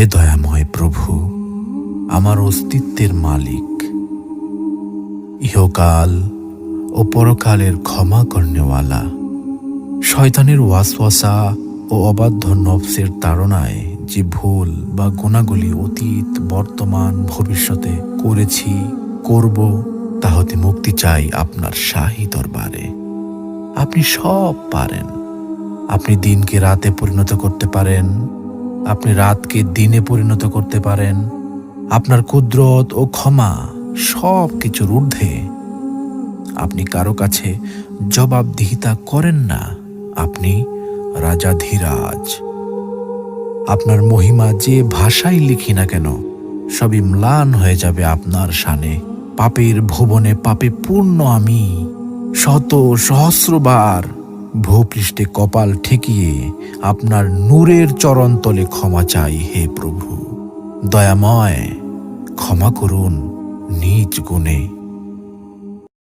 দয়াময় প্রভু, আমার অস্তিত্বের মালিক, ইহকাল ও পরকালের ক্ষমা করনেওয়ালা, শয়তানের ওয়াসওয়াসা ও অবাধ্য নফসের তাড়নায় যে ভুল বা গুণাগুলি অতীত, বর্তমান, ভবিষ্যতে করেছি, করব, তা হতে মুক্তি চাই আপনার শাহী দরবারে। আপনি সব পারেন। আপনি দিনকে রাতে পরিণত করতে পারেন, আপনি রাতকে দিনে পরিণত করতে পারেন। আপনার কুদরত ও ক্ষমা সব কিছুর ঊর্ধ্বে। আপনি কারো কাছে জবাবদিহিতা করেন না। আপনি রাজাধিরাজ। আপনার মহিমা যে ভাষায় লিখি না কেন, সবই ম্লান হয়ে যাবে আপনার শানে। পাপের ভুবনে পাপে পূর্ণ আমি, শত সহস্রবার ভূপৃষ্ঠে কপাল ঠেকিয়ে আপনার নূরের চরণতলে ক্ষমা চাই। হে প্রভু দয়াময়, ক্ষমা করুন নিজ গুণে।